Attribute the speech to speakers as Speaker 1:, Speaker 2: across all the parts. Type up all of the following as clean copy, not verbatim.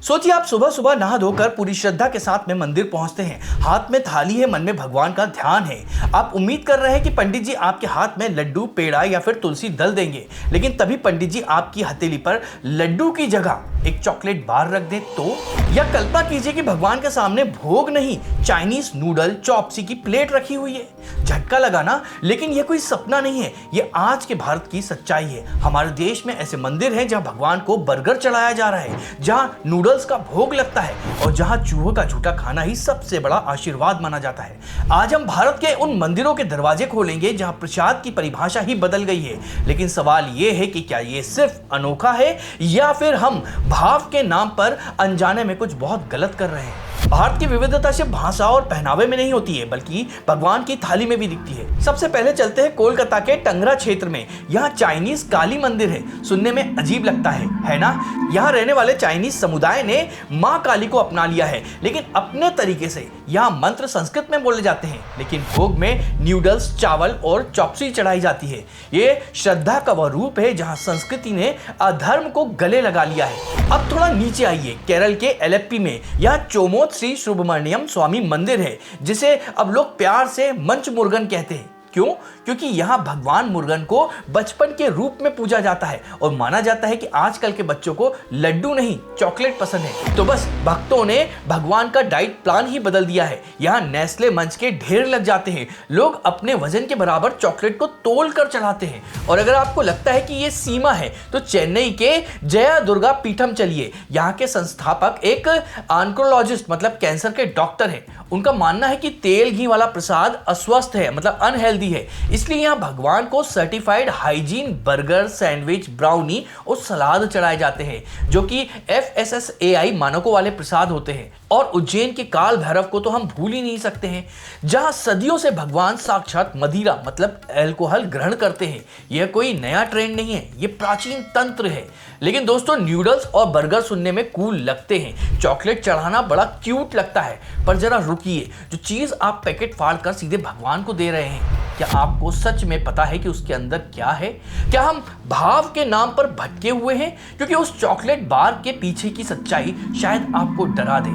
Speaker 1: सोचिए आप सुबह सुबह नहा धोकर पूरी श्रद्धा के साथ में मंदिर पहुंचते हैं, हाथ में थाली है, मन में भगवान का ध्यान है। आप उम्मीद कर रहे हैं कि पंडित जी आपके हाथ में लड्डू, पेड़ा या फिर तुलसी दल देंगे, लेकिन तभी पंडित जी आपकी हथेली पर लड्डू की जगह एक चॉकलेट बार रख दें तो? या कल्पना कीजिए कि भगवान के सामने भोग नहीं, चाइनीज नूडल चॉपसी की प्लेट रखी हुई है। झटका लगा ना, लेकिन यह कोई सपना नहीं है, यह आज के भारत की सच्चाई है। हमारे देश में ऐसे मंदिर हैं जहां भगवान को बर्गर चढ़ाया जा रहा है, जहां नूडल्स का भोग लगता है और जहां चूहों का झूठा खाना ही सबसे बड़ा आशीर्वाद माना जाता है। आज हम भारत के उन मंदिरों के दरवाजे खोलेंगे जहां प्रसाद की परिभाषा ही बदल गई है, लेकिन सवाल यह है कि क्या यह सिर्फ अनोखा है या फिर हम भाव के नाम पर अनजाने में कुछ बहुत गलत कर रहे हैं। भारत की विविधता सिर्फ भाषा और पहनावे में नहीं होती है, बल्कि भगवान की थाली में भी दिखती है। सबसे पहले चलते हैं कोलकाता के टंगरा क्षेत्र में। यहाँ चाइनीज काली मंदिर है। सुनने में अजीब लगता है ना? यहाँ रहने वाले चाइनीज समुदाय ने माँ काली को अपना लिया है, लेकिन अपने तरीके से। यहाँ मंत्र संस्कृत में बोले जाते हैं, लेकिन भोग में न्यूडल्स, चावल और चॉपसी चढ़ाई जाती है। ये श्रद्धा का वह रूप है जहाँ संस्कृति ने अधर्म को गले लगा लिया है। अब थोड़ा नीचे आइए, केरल के एलेप्पी में यहाँ चोमोत श्री सुब्रमण्यम स्वामी मंदिर है, जिसे अब लोग प्यार से मंच मुर्गन कहते हैं। क्यों? क्योंकि यहाँ भगवान मुर्गन को बचपन के रूप में पूजा जाता है और माना जाता है कि आजकल के बच्चों को लड्डू नहीं चॉकलेट पसंद है। तो बस भक्तों ने भगवान का डाइट प्लान ही बदल दिया है। यहाँ नेस्ले मंच के ढेर लग जाते हैं। लोग अपने वजन के बराबर चॉकलेट को तोल कर चढ़ाते हैं। और अगर आपको लगता है कि ये सीमा है तो चेन्नई के जया दुर्गा पीठम चलिए। यहाँ के संस्थापक एक ऑन्कोलॉजिस्ट मतलब कैंसर के डॉक्टर हैं। उनका मानना है कि तेल घी वाला प्रसाद अस्वस्थ है, मतलब अनहेल्दी है। इसलिए यहाँ भगवान को certified hygiene burger, sandwich, brownie और सलाद चढ़ाए जाते हैं, जो कि FSSAI मानकों वाले प्रसाद होते हैं। और उज्जैन के काल भैरव को तो हम भूल ही नहीं सकते हैं, जहां सदियों से भगवान साक्षात मदिरा मतलब अल्कोहल ग्रहण करते हैं। यह कोई नया ट्रेंड नहीं है, यह प्राचीन तंत्र है। लेकिन दोस्तों, न्यूडल्स और बर्गर सुनने में कूल लगते हैं, चॉकलेट चढ़ाना बड़ा क्यूट लगता है, पर जरा रुकिए, जो चीज आप पैकेट फाड़ कर सीधे भगवान को दे रहे हैं, क्या आपको सच में पता है कि उसके अंदर क्या है? क्या हम भाव के नाम पर भटके हुए हैं? क्योंकि उस चॉकलेट बार के पीछे की सच्चाई शायद आपको डरा दे।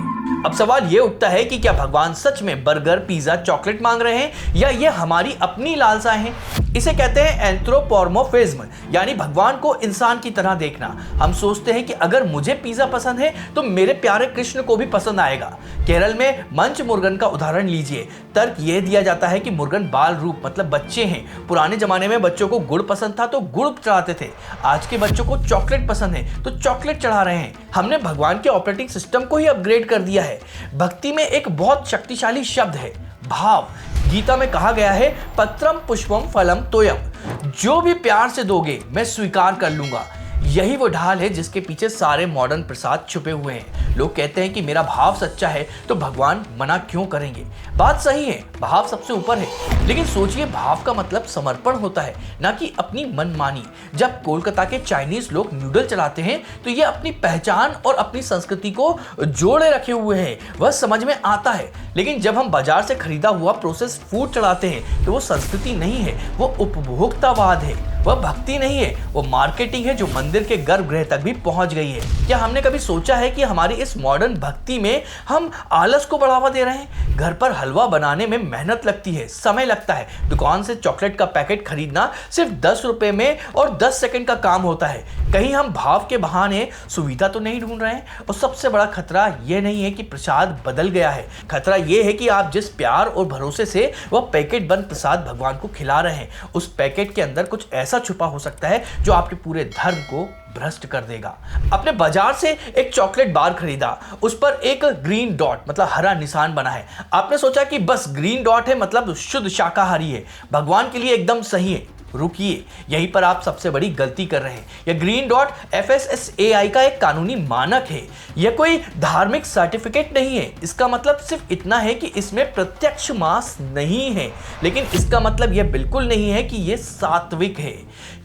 Speaker 1: अब सवाल यह उठता है कि क्या भगवान सच में बर्गर, पिज्जा, चॉकलेट मांग रहे हैं या ये हमारी अपनी लालसाएं हैं? इसे कहते हैं एंथ्रोपोमॉर्फिज्म, यानी भगवान को इंसान की तरह देखना। हम सोचते हैं कि अगर मुझे पिज्जा पसंद है तो मेरे प्यारे कृष्ण को भी पसंद आएगा। केरल में मंच मुर्गन का उदाहरण लीजिए। तर्क यह दिया जाता है कि मुर्गन बाल रूप मतलब बच्चे हैं। पुराने जमाने में बच्चों को गुड़ पसंद था तो गुड़ चढ़ाते थे। आज के बच्चों को चॉकलेट पसंद है तो चॉकलेट चढ़ा रहे हैं। हमने भगवान के ऑपरेटिंग सिस्टम को ही अपग्रेड कर दिया है। भक्ति में एक बहुत शक्तिशाली शब्द है भाव। गीता में कहा गया है पत्रम पुष्पम फलम तोयम। जो भी प्यार से दोगे मैं स्वीकार कर लूंगा। यही वो ढाल है जिसके पीछे सारे मॉडर्न प्रसाद छुपे हुए हैं। लोग कहते हैं कि मेरा भाव सच्चा है तो भगवान मना क्यों करेंगे? बात सही है, भाव सबसे ऊपर है, लेकिन सोचिए भाव का मतलब समर्पण होता है, ना कि अपनी मनमानी। जब कोलकाता के चाइनीज लोग नूडल चलाते हैं तो ये अपनी पहचान और अपनी संस्कृति को जोड़े रखे हुए हैं, वह समझ में आता है। लेकिन जब हम बाजार से खरीदा हुआ प्रोसेस्ड फूड चढ़ाते हैं तो वो संस्कृति नहीं है, वो उपभोक्तावाद है, वह भक्ति नहीं है, वो मार्केटिंग है जो मंदिर के गर्भगृह तक भी पहुंच गई है। क्या हमने कभी सोचा है कि हमारी इस मॉडर्न भक्ति में हम आलस को बढ़ावा दे रहे हैं? घर पर हलवा बनाने में मेहनत लगती है, समय लगता है। दुकान से चॉकलेट का पैकेट खरीदना सिर्फ 10 रुपए में और 10 सेकंड का काम होता है। कहीं हम भाव के बहाने सुविधा तो नहीं ढूंढ रहे हैं? और सबसे बड़ा खतरा यह नहीं है कि प्रसाद बदल गया है, खतरा यह है कि आप जिस प्यार और भरोसे से वह पैकेट बंद प्रसाद भगवान को खिला रहे हैं, उस पैकेट के अंदर कुछ ऐसा छुपा हो सकता है जो आपके पूरे धर्म को भ्रष्ट कर देगा। अपने बाजार से एक चॉकलेट बार खरीदा, उस पर एक ग्रीन डॉट मतलब हरा निशान बना है। आपने सोचा कि बस ग्रीन डॉट है मतलब शुद्ध शाकाहारी है, भगवान के लिए एकदम सही है। रुकिए, यहीं पर आप सबसे बड़ी गलती कर रहे हैं। यह ग्रीन डॉट FSSAI का एक कानूनी मानक है, यह कोई धार्मिक सर्टिफिकेट नहीं है। इसका मतलब सिर्फ इतना है कि इसमें प्रत्यक्ष मांस नहीं है, लेकिन इसका मतलब यह बिल्कुल नहीं है कि यह सात्विक है।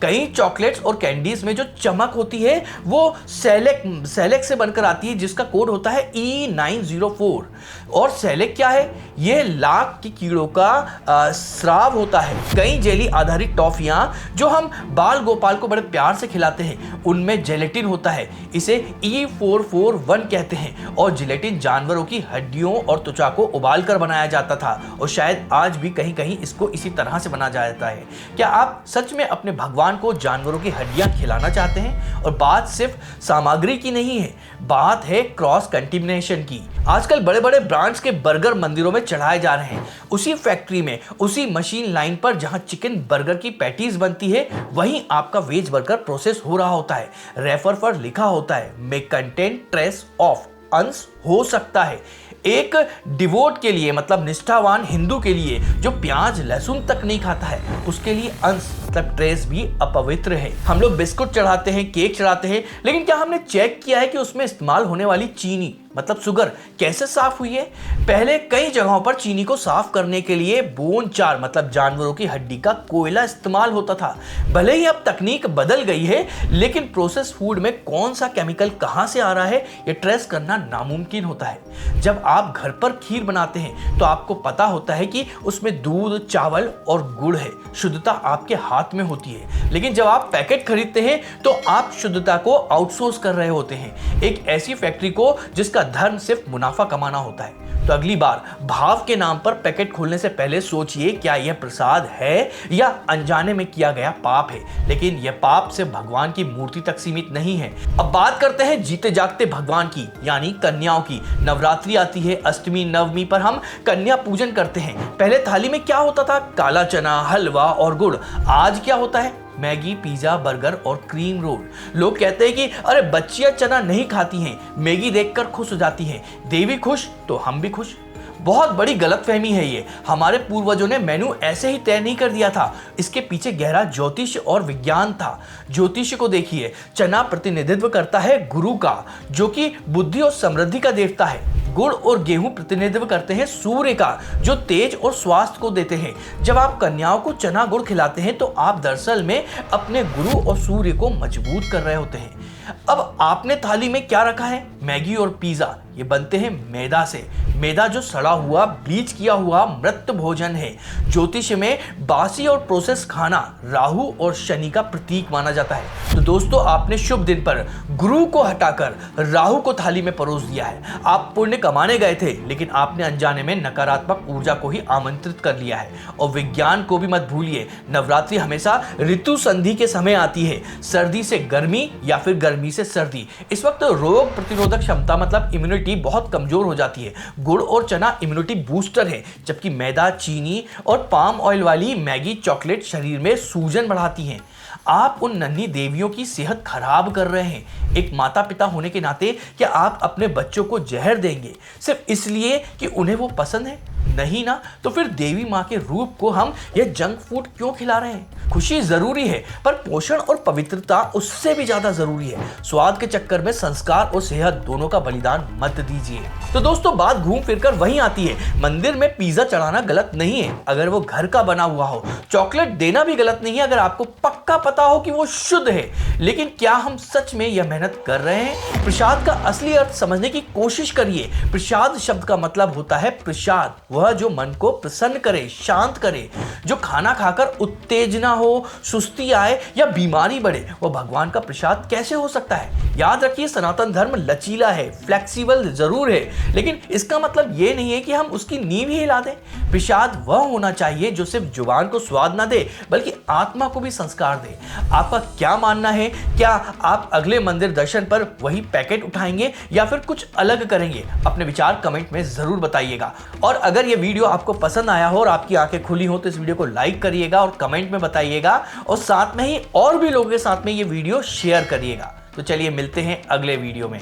Speaker 1: कई चॉकलेट्स और कैंडीज में जो चमक होती है वो सेलेक से बनकर आती है, जिसका कोड होता है E904। और सेलेक क्या है? यह लाख के कीड़ों का स्राव होता है। कई जेली आधारित टॉफी टॉफियां जो हम बाल गोपाल को बड़े प्यार से खिलाते हैं उनमें जेलेटिन होता है। इसे E441 कहते हैं और जेलेटिन जानवरों की हड्डियों और त्वचा को उबाल कर बनाया जाता था और शायद आज भी कहीं कहीं इसको इसी तरह से बनाया जाता है। क्या आप सच में अपने भगवान को जानवरों की हड्डियां खिलाना चाहते हैं? और बात सिर्फ सामग्री की नहीं है, बात है क्रॉस कंटेमिनेशन की। आजकल बड़े बड़े ब्रांड्स के बर्गर मंदिरों में चढ़ाए जा रहे हैं। उसी फैक्ट्री में, उसी मशीन लाइन पर जहां चिकन बर्गर की पैटीज बनती है वहीं आपका वेज बर्गर प्रोसेस हो रहा होता है। रेफर पर लिखा होता है मे कंटेन ट्रेस ऑफ अंश हो सकता है। एक डिवोट के लिए, मतलब निष्ठावान हिंदू के लिए जो प्याज लहसुन तक नहीं खाता है, उसके लिए अंश मतलब ट्रेस भी अपवित्र है। हम लोग बिस्कुट चढ़ाते हैं, केक चढ़ाते हैं, लेकिन क्या हमने चेक किया है कि उसमें इस्तेमाल होने वाली चीनी मतलब शुगर कैसे साफ हुई है? पहले कई जगहों पर चीनी को साफ करने के लिए बोन चार मतलब जानवरों की हड्डी का कोयला इस्तेमाल होता था। भले ही अब तकनीक बदल गई है, लेकिन प्रोसेस फूड में कौन सा केमिकल कहां से आ रहा है ये ट्रेस करना नामुमकिन होता है। जब आप घर पर खीर बनाते हैं तो आपको पता होता है कि उसमें दूध, चावल और गुड़ है। शुद्धता आपके हाथ में होती है, लेकिन जब आप पैकेट खरीदते हैं तो आप शुद्धता को आउटसोर्स कर रहे होते हैं एक ऐसी फैक्ट्री को जिसका धर्म सिर्फ मुनाफा कमाना होता है। तो अगली बार भाव के नाम पर पैकेट खोलने से पहले सोचिए क्या यह प्रसाद है या अनजाने में किया गया पाप है। लेकिन यह पाप से भगवान की मूर्ति तक सीमित नहीं है। अब बात करते हैं जीते जागते भगवान की, यानी कन्याओं की। नवरात्रि आती है, अष्टमी नवमी पर हम कन्या पूजन करते हैं। पहले थाली में क्या होता था? काला चना, हलवा और गुड़। आज क्या होता है? मैगी, पिज्जा, बर्गर और क्रीम रोल। लोग कहते हैं कि अरे बच्चियां चना नहीं खाती हैं, मैगी देखकर खुश हो जाती हैं। देवी खुश तो हम भी खुश। बहुत बड़ी गलतफहमी है ये। हमारे पूर्वजों ने मेनू ऐसे ही तय नहीं कर दिया था, इसके पीछे गहरा ज्योतिष और विज्ञान था। ज्योतिष को देखिए, चना प्रतिनिधित्व करता है गुरु का, जो कि बुद्धि और समृद्धि का देवता है। गुड़ और गेहूं प्रतिनिधित्व करते हैं सूर्य का, जो तेज और स्वास्थ्य को देते हैं। जब आप कन्याओं को चना गुड़ खिलाते हैं तो आप दरअसल में अपने गुरु और सूर्य को मजबूत कर रहे होते हैं। अब आपने थाली में क्या रखा है? मैगी और पिज्जा। ये बनते हैं मैदा से। मैदा जो सड़ा हुआ, ब्लीच किया हुआ मृत भोजन है। ज्योतिष में बासी और प्रोसेस खाना राहु और शनि का प्रतीक माना जाता है। तो दोस्तों, आपने शुभ दिन पर गुरु को हटाकर राहु को थाली में परोस दिया है। आप पुण्य कमाने गए थे, लेकिन आपने अनजाने में नकारात्मक ऊर्जा को ही आमंत्रित कर लिया है। और विज्ञान को भी मत भूलिए, नवरात्रि हमेशा ऋतु संधि के समय आती है। सर्दी से गर्मी या फिर गर्मी से सर्दी। इस वक्त रोग प्रतिरोधक क्षमता मतलब इम्यूनिटी बहुत कमजोर हो जाती है। गुड़ और चना इम्यूनिटी बूस्टर है, जबकि मैदा, चीनी और पाम ऑयल वाली मैगी, चॉकलेट शरीर में सूजन बढ़ाती हैं। आप उन नन्ही देवियों की सेहत खराब कर रहे हैं। एक माता पिता होने के नाते क्या आप अपने बच्चों को जहर देंगे सिर्फ इसलिए कि उन्हें वो पसंद है? नहीं ना। तो फिर देवी माँ के रूप को हम ये जंक फूड क्यों खिला रहे हैं? खुशी जरूरी है, पर पोषण और पवित्रता उससे भी ज्यादा जरूरी है। स्वाद के चक्कर में संस्कार और सेहत दोनों का बलिदान मत दीजिए। तो दोस्तों, बात घूम फिरकर वहीं आती है। मंदिर में पिज्जा चढ़ाना गलत नहीं है अगर वो घर का बना हुआ हो। चॉकलेट देना भी गलत नहीं है अगर आपको पक्का पता हो कि वो शुद्ध है। लेकिन क्या हम सच में यह मेहनत कर रहे हैं? प्रसाद का असली अर्थ समझने की कोशिश करिए। प्रसाद शब्द का मतलब होता है प्रसाद, वह जो मन को प्रसन्न करे, शांत करे। जो खाना खाकर उत्तेजना हो, सुस्ती आए या बीमारी बढ़े, वो भगवान का प्रसाद कैसे हो सकता है? याद रखिए, सनातन धर्म लचीला है, फ्लेक्सिबल जरूर है, लेकिन इसका मतलब ये नहीं है कि हम उसकी नींव ही हिला दें। प्रसाद वह होना चाहिए जो सिर्फ जुबान को स्वाद ना दे, बल्कि आत्मा को भी संस्कार दे। आपका क्या मानना है? क्या आप अगले मंदिर दर्शन पर वही पैकेट उठाएंगे या फिर कुछ अलग करेंगे? अपने विचार कमेंट में जरूर बताइएगा। और अगर ये वीडियो आपको पसंद आया हो और आपकी आंखें खुली हो तो इस वीडियो को लाइक करिएगा और कमेंट में बताइएगा, और साथ में ही और भी लोगों के साथ में ये वीडियो शेयर करिएगा। तो चलिए मिलते हैं अगले वीडियो में।